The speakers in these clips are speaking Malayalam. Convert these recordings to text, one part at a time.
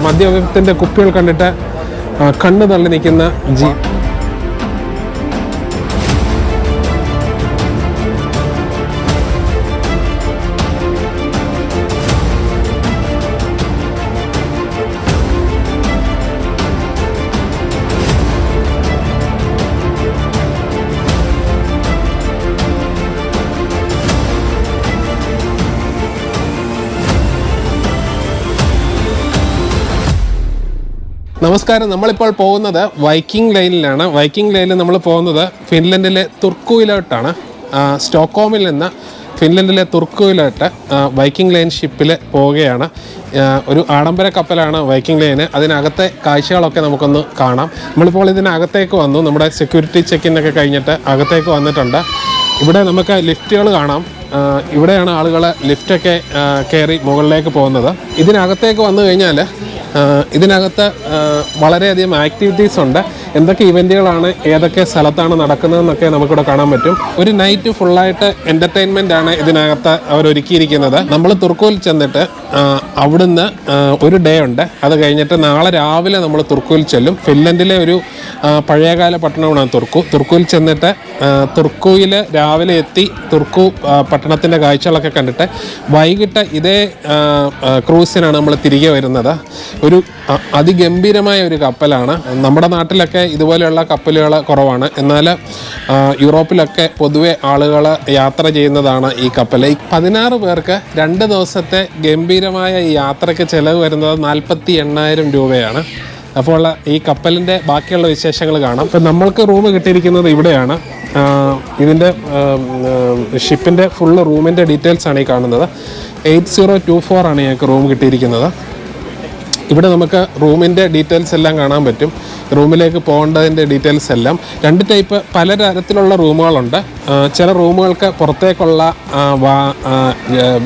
മദ്യത്തിൻ്റെ കുപ്പികൾ കണ്ടിട്ട് കണ്ണു തള്ളി നിൽക്കുന്ന നമസ്കാരം. നമ്മളിപ്പോൾ പോകുന്നത് വൈക്കിംഗ് ലൈനിലാണ്. വൈക്കിംഗ് ലൈനിൽ നമ്മൾ പോകുന്നത് ഫിൻലൻഡിലെ തുർക്കുയിലോട്ടാണ്. സ്റ്റോക്ക്ഹോമിൽ നിന്ന് ഫിൻലൻഡിലെ തുർക്കുയിലോട്ട് വൈക്കിംഗ് ലൈൻ ഷിപ്പിൽ പോവുകയാണ്. ഒരു ആഡംബര കപ്പലാണ് വൈക്കിംഗ് ലൈന്. അതിനകത്തെ കാഴ്ചകളൊക്കെ നമുക്കൊന്ന് കാണാം. നമ്മളിപ്പോൾ ഇതിനകത്തേക്ക് വന്നു. നമ്മുടെ സെക്യൂരിറ്റി ചെക്കിനൊക്കെ കഴിഞ്ഞിട്ട് അകത്തേക്ക് വന്നിട്ടുണ്ട്. ഇവിടെ നമുക്ക് ലിഫ്റ്റുകൾ കാണാം. ഇവിടെയാണ് ആളുകൾ ലിഫ്റ്റൊക്കെ കയറി മുകളിലേക്ക് പോകുന്നത്. ഇതിനകത്തേക്ക് വന്നു കഴിഞ്ഞാൽ ഇതിനകത്ത് വളരെയധികം ആക്ടിവിറ്റീസ് ഉണ്ട്. എന്തൊക്കെ ഇവൻറ്റുകളാണ്, ഏതൊക്കെ സ്ഥലത്താണ് നടക്കുന്നതെന്നൊക്കെ നമുക്കിവിടെ കാണാൻ പറ്റും. ഒരു നൈറ്റ് ഫുള്ളായിട്ട് എൻ്റർടൈൻമെൻ്റ് ആണ് ഇതിനകത്ത് അവരൊരുക്കിയിരിക്കുന്നത്. നമ്മൾ തുർക്കുവിൽ ചെന്നിട്ട് അവിടുന്ന് ഒരു ഡേ ഉണ്ട്. അത് കഴിഞ്ഞിട്ട് നാളെ രാവിലെ നമ്മൾ തുർക്കുവിൽ ചെല്ലും. ഫിൻലൻഡിലെ ഒരു പഴയകാല പട്ടണമാണ് തുർക്കുവിൽ ചെന്നിട്ട് തുർക്കുവിൽ രാവിലെ എത്തി തുർക്കു പട്ടണത്തിൻ്റെ കാഴ്ചകളൊക്കെ കണ്ടിട്ട് വൈകിട്ട് ഇതേ ക്രൂസിനാണ് നമ്മൾ തിരികെ വരുന്നത്. ഒരു അതിഗംഭീരമായ ഒരു കപ്പലാണ്. നമ്മുടെ നാട്ടിലൊക്കെ ഇതുപോലെയുള്ള കപ്പലുകൾ കുറവാണ്. എന്നാൽ യൂറോപ്പിലൊക്കെ പൊതുവെ ആളുകൾ യാത്ര ചെയ്യുന്നതാണ് ഈ കപ്പൽ. 16 പേർക്ക് 2 ദിവസത്തെ ഗംഭീരമായ ഈ യാത്രയ്ക്ക് ചിലവ് വരുന്നത് 48,000 രൂപയാണ്. അപ്പോൾ ഈ കപ്പലിൻ്റെ ബാക്കിയുള്ള വിശേഷങ്ങൾ കാണാം. ഇപ്പം നമ്മൾക്ക് റൂം കിട്ടിയിരിക്കുന്നത് ഇവിടെയാണ്. ഇതിൻ്റെ ഷിപ്പിൻ്റെ ഫുള്ള് റൂമിൻ്റെ ഡീറ്റെയിൽസാണ് ഈ കാണുന്നത്. 8024 ആണ് ഞങ്ങൾക്ക് റൂം കിട്ടിയിരിക്കുന്നത്. ഇവിടെ നമുക്ക് റൂമിൻ്റെ ഡീറ്റെയിൽസ് എല്ലാം കാണാൻ പറ്റും. റൂമിലേക്ക് പോകേണ്ടതിൻ്റെ ഡീറ്റെയിൽസ് എല്ലാം. 2 ടൈപ്പ് പലതരത്തിലുള്ള റൂമുകളുണ്ട്. ചില റൂമുകൾക്ക് പുറത്തേക്കുള്ള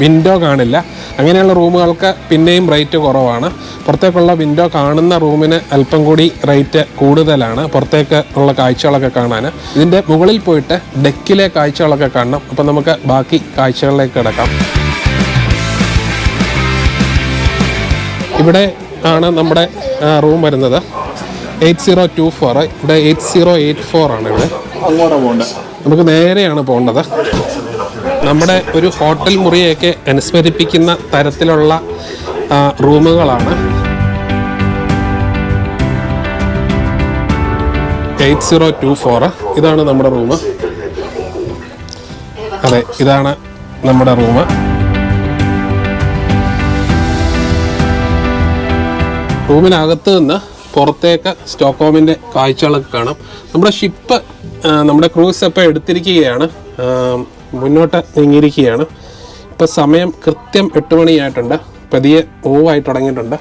വിൻഡോ കാണില്ല. അങ്ങനെയുള്ള റൂമുകൾക്ക് പിന്നെയും റേറ്റ് കുറവാണ്. പുറത്തേക്കുള്ള വിൻഡോ കാണുന്ന റൂമിന് അല്പം കൂടി റേറ്റ് കൂടുതലാണ് പുറത്തേക്ക് ഉള്ള കാഴ്ചകളൊക്കെ കാണാൻ. ഇതിൻ്റെ മുകളിൽ പോയിട്ട് ഡെക്കിലെ കാഴ്ചകളൊക്കെ കാണണം. അപ്പം നമുക്ക് ബാക്കി കാഴ്ചകളിലേക്ക് കിടക്കാം. ഇവിടെ ആണ് നമ്മുടെ റൂം വരുന്നത്. 8024. ഇവിടെ 8084 ആണ്. ഇവിടെ നമുക്ക് നേരെയാണ് പോകേണ്ടത്. നമ്മുടെ ഒരു ഹോട്ടൽ മുറിയൊക്കെ അനുസ്മരിപ്പിക്കുന്ന തരത്തിലുള്ള റൂമുകളാണ്. 8024 ഇതാണ് നമ്മുടെ റൂം. അതെ, ഇതാണ് നമ്മുടെ റൂം. റൂമിനകത്ത് നിന്ന് പുറത്തേക്ക് സ്റ്റോക്ക്ഹോമിൻ്റെ കാഴ്ചകളൊക്കെ കാണാം. നമ്മുടെ ഷിപ്പ് നമ്മുടെ ക്രൂസ് ഇപ്പോൾ എടുത്തിരിക്കുകയാണ്, മുന്നോട്ട് നീങ്ങിയിരിക്കുകയാണ്. ഇപ്പോൾ സമയം കൃത്യം 8 മണിയായിട്ടുണ്ട്. പതിയെ മൂവായി തുടങ്ങിയിട്ടുണ്ട്.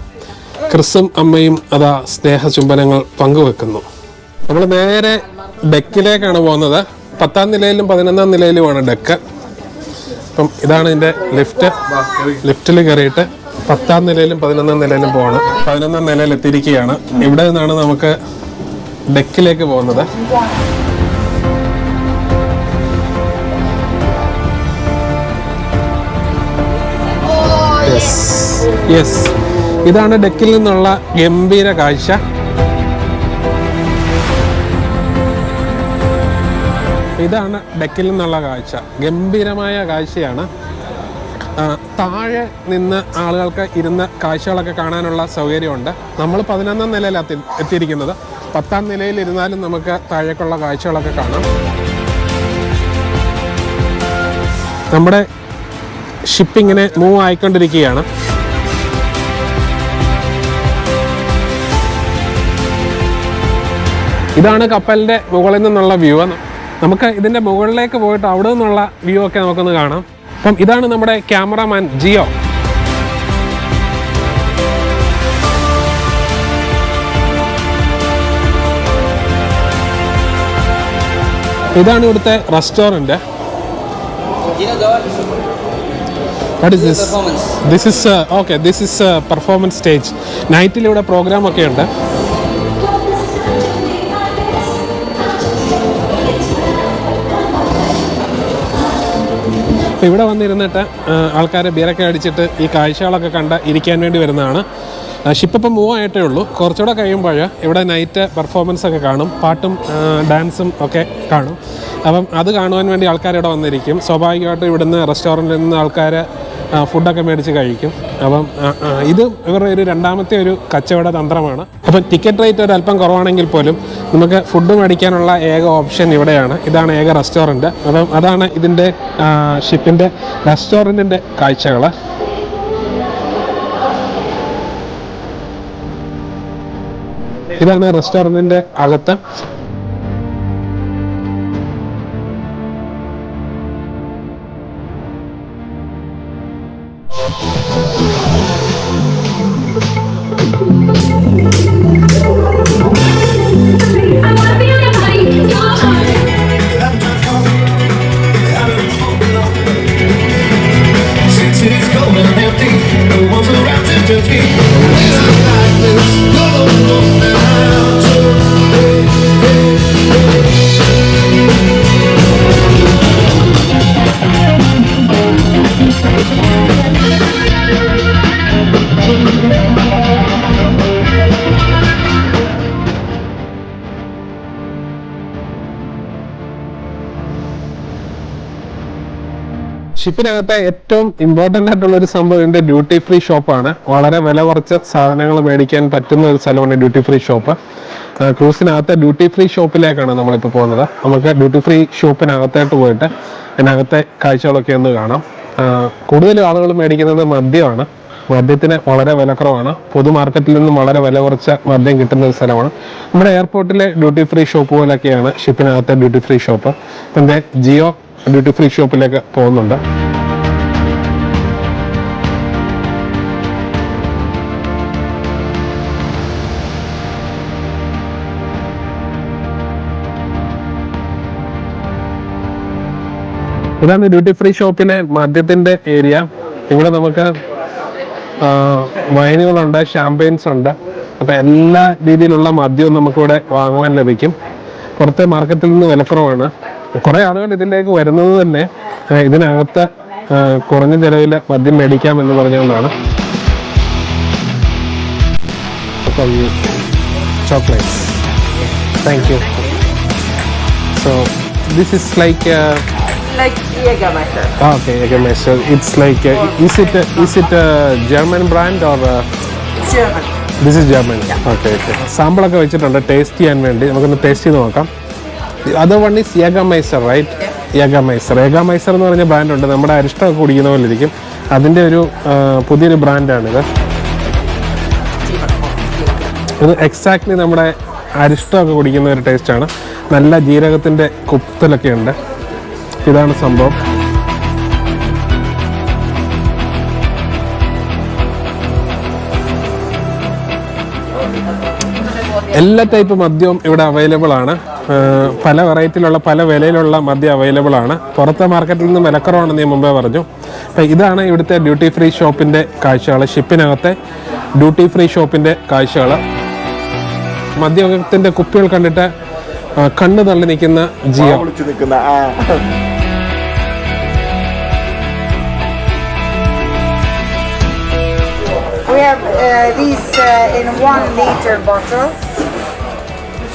ക്രിസും അമ്മയും അതാ സ്നേഹചുംബനങ്ങൾ പങ്കുവെക്കുന്നു. നമ്മൾ നേരെ ഡെക്കിലേക്കാണ് പോകുന്നത്. 10ാം നിലയിലും 11ാം നിലയിലുമാണ് ഡെക്ക്. അപ്പം ഇതാണ് ഇതിൻ്റെ ലിഫ്റ്റിൽ കയറിയിട്ട് 10ാം നിലയിലും 11ാം നിലയിലും പോകണം. 11ാം നിലയിൽ എത്തിയിരിക്കുകയാണ്. ഇവിടെ നിന്നാണ് നമുക്ക് ഡെക്കിലേക്ക് പോകുന്നത്. യെസ്, ഇതാണ് ഡെക്കിൽ നിന്നുള്ള ഗംഭീര കാഴ്ച. ഇതാണ് ഡെക്കിൽ നിന്നുള്ള കാഴ്ച. ഗംഭീരമായ കാഴ്ചയാണ്. താഴെ നിന്ന് ആളുകൾക്ക് ഇരുന്ന് കാഴ്ചകളൊക്കെ കാണാനുള്ള സൗകര്യമുണ്ട്. നമ്മൾ 11ാം നിലയിലാണ് എത്തിയിരിക്കുന്നത്. 10ാം നിലയിൽ ഇരുന്നാലും നമുക്ക് താഴേക്കുള്ള കാഴ്ചകളൊക്കെ കാണാം. നമ്മുടെ ഷിപ്പിങ്ങിനെ മൂവ് ആയിക്കൊണ്ടിരിക്കുകയാണ്. ഇതാണ് കപ്പലിൻ്റെ മുകളിൽ നിന്നുള്ള വ്യൂ. നമുക്ക് ഇതിൻ്റെ മുകളിലേക്ക് പോയിട്ട് അവിടെ നിന്നുള്ള വ്യൂ ഒക്കെ നമുക്കൊന്ന് കാണാം. അപ്പം ഇതാണ് നമ്മുടെ ക്യാമറാമാൻ ജിയോ. ഇതാണ് ഇവിടുത്തെ restaurant. What is this? This is okay. This is a performance stage. നൈറ്റിൽ ഇവിടെ പ്രോഗ്രാം ഒക്കെ ഉണ്ട്. ഇവിടെ വന്നിരുന്നിട്ട് ആൾക്കാർ ബിയറൊക്കെ അടിച്ചിട്ട് ഈ കാഴ്ചകളൊക്കെ കണ്ട് ഇരിക്കാൻ വേണ്ടി വരുന്നതാണ്. ഷിപ്പ് ഇപ്പം മൂവ് ആയിട്ടേ ഉള്ളൂ. കുറച്ചുകൂടെ കഴിയുമ്പോൾ ഇവിടെ നൈറ്റ് പെർഫോമൻസ് ഒക്കെ കാണും, പാട്ടും ഡാൻസും ഒക്കെ കാണും. അപ്പം അത് കാണുവാൻ വേണ്ടി ആൾക്കാർ ഇവിടെ വന്നിരിക്കും. സ്വാഭാവികമായിട്ടും ഇവിടുന്ന് റെസ്റ്റോറൻറ്റിൽ നിന്ന് ആൾക്കാർ ഫുഡൊക്കെ മേടിച്ച് കഴിക്കും. അപ്പം ഇത് ഇവരുടെ ഒരു രണ്ടാമത്തെ ഒരു കച്ചവട തന്ത്രമാണ്. അപ്പം ടിക്കറ്റ് റേറ്റ് ഒരു അല്പം കുറവാണെങ്കിൽ പോലും നമുക്ക് ഫുഡ് മേടിക്കാനുള്ള ഏക ഓപ്ഷൻ ഇവിടെയാണ്. ഇതാണ് ഏക റെസ്റ്റോറൻറ്റ്. അപ്പം അതാണ് ഇതിൻ്റെ ഷിപ്പിൻ്റെ റെസ്റ്റോറൻറ്റിൻ്റെ കാഴ്ചകൾ. ഇതാണ് റെസ്റ്റോറൻറ്റിൻ്റെ അകത്ത്. ഷിപ്പിനകത്തെ ഏറ്റവും ഇമ്പോർട്ടൻ്റ് ആയിട്ടുള്ള ഒരു സംഭവം ഇതിൻ്റെ ഡ്യൂട്ടി ഫ്രീ ഷോപ്പാണ്. വളരെ വില കുറച്ച് സാധനങ്ങൾ മേടിക്കാൻ പറ്റുന്ന ഒരു സ്ഥലമാണ് ഡ്യൂട്ടി ഫ്രീ ഷോപ്പ്. ക്രൂസിനകത്തെ ഡ്യൂട്ടി ഫ്രീ ഷോപ്പിലേക്കാണ് നമ്മളിപ്പോൾ പോകുന്നത്. നമുക്ക് ഡ്യൂട്ടി ഫ്രീ ഷോപ്പിനകത്തായിട്ട് പോയിട്ട് അതിനകത്തെ കാഴ്ചകളൊക്കെ ഒന്ന് കാണാം. കൂടുതൽ ആളുകൾ മേടിക്കുന്നത് മദ്യമാണ്. മദ്യത്തിന് വളരെ വിലക്കുറവാണ്. പൊതു മാർക്കറ്റിൽ നിന്നും വളരെ വില കുറച്ച മദ്യം കിട്ടുന്ന ഒരു സ്ഥലമാണ്. നമ്മുടെ എയർപോർട്ടിലെ ഡ്യൂട്ടി ഫ്രീ ഷോപ്പ് പോലൊക്കെയാണ് ഷിപ്പിനകത്തെ ഡ്യൂട്ടി ഫ്രീ ഷോപ്പ്. ഇപ്പം ജിയോ ഡ്യൂട്ടി ഫ്രീ ഷോപ്പിലേക്ക് പോകുന്നുണ്ട്. ഇതാണ് ഡ്യൂട്ടി ഫ്രീ ഷോപ്പിലെ മദ്യത്തിന്റെ ഏരിയ. ഇവിടെ നമുക്ക് വൈനുകളുണ്ട്, ഷാമ്പെയിൻസ് ഉണ്ട്. അപ്പം എല്ലാ രീതിയിലുള്ള മദ്യവും നമുക്കിവിടെ വാങ്ങുവാൻ ലഭിക്കും. പുറത്തെ മാർക്കറ്റിൽ നിന്ന് വിലക്കുറവാണ്. കുറേ ആളുകൾ ഇതിലേക്ക് വരുന്നത് തന്നെ ഇതിനകത്ത് കുറഞ്ഞ ചിലവിൽ മദ്യം മേടിക്കാം എന്ന് പറഞ്ഞുകൊണ്ടാണ്. Chocolates, thank you. So this is like Jägermeister. Okay, Jägermeister. It's like is it a German brand or German. This is German. Yeah. Okay. സാമ്പിളൊക്കെ വെച്ചിട്ടുണ്ട് ടേസ്റ്റ് ചെയ്യാൻ വേണ്ടി. നമുക്കൊന്ന് ടേസ്റ്റ് ചെയ്ത് നോക്കാം. Other one is Jägermeister, right? Jägermeister എന്ന് പറഞ്ഞ ബ്രാൻഡുണ്ട്. നമ്മുടെ അരിഷ്ടമൊക്കെ കുടിക്കുന്ന പോലെ ഇരിക്കും. അതിൻ്റെ ഒരു പുതിയൊരു ബ്രാൻഡാണിത്. ഇത് എക്സാക്ട്ലി നമ്മുടെ അരിഷ്ടമൊക്കെ കുടിക്കുന്ന ഒരു ടേസ്റ്റാണ്. നല്ല ജീരകത്തിൻ്റെ കുത്തലൊക്കെ ഉണ്ട്. ഇതാണ് സംഭവം. എല്ലാ ടൈപ്പ് മദ്യവും ഇവിടെ അവൈലബിൾ ആണ്. പല വെറൈറ്റിയിലുള്ള പല വിലയിലുള്ള മദ്യം അവൈലബിൾ ആണ്. പുറത്തെ മാർക്കറ്റിൽ നിന്ന് വിലക്കുറവാണെന്ന് ഞാൻ മുമ്പേ പറഞ്ഞു. അപ്പം ഇതാണ് ഇവിടുത്തെ ഡ്യൂട്ടി ഫ്രീ ഷോപ്പിൻ്റെ കാഴ്ചകൾ. ഷിപ്പിനകത്തെ ഡ്യൂട്ടി ഫ്രീ ഷോപ്പിൻ്റെ കാഴ്ചകൾ. മദ്യത്തിൻ്റെ കുപ്പികൾ കണ്ടിട്ട് കണ്ണു തള്ളി നിൽക്കുന്ന Jio. We have these in 1 liter bottles,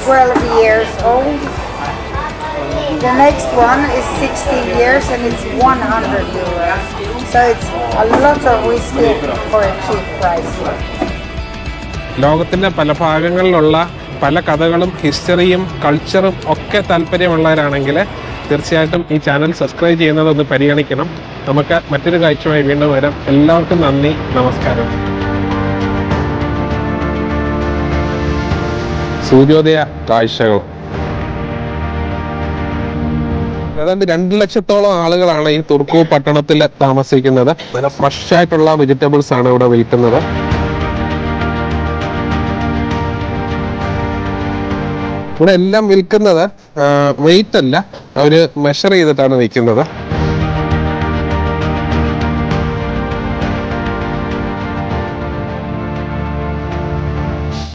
12 years old. The next one is 16 years and it's 100 euros. So it's a lot of whiskey for a cheap price. ലോകത്തിൻ്റെ പല ഭാഗങ്ങളിലുള്ള പല കഥകളും ഹിസ്റ്ററിയും കൾച്ചറും ഒക്കെ താല്പര്യമുള്ളവരാണെങ്കിൽ തീർച്ചയായിട്ടും ഈ ചാനൽ സബ്സ്ക്രൈബ് ചെയ്യുന്നതൊന്ന് പരിഗണിക്കണം. നമുക്ക് മറ്റൊരു കാഴ്ചയുമായി വീണ്ടും വരാം. എല്ലാവർക്കും നന്ദി, നമസ്കാരം. സൂര്യോദയ കാഴ്ചകൾ. ഏതാണ്ട് 2 ലക്ഷത്തോളം ആളുകളാണ് ഈ തുർക്കു പട്ടണത്തിൽ താമസിക്കുന്നത്. നല്ല ഫ്രഷ് ആയിട്ടുള്ള വെജിറ്റബിൾസ് ആണ് ഇവിടെ വിൽക്കുന്നത്. ഇവിടെ എല്ലാം വിൽക്കുന്നത് വെയിറ്റ് അല്ല, അവർ മെഷർ ചെയ്തിട്ടാണ് വിൽക്കുന്നത്.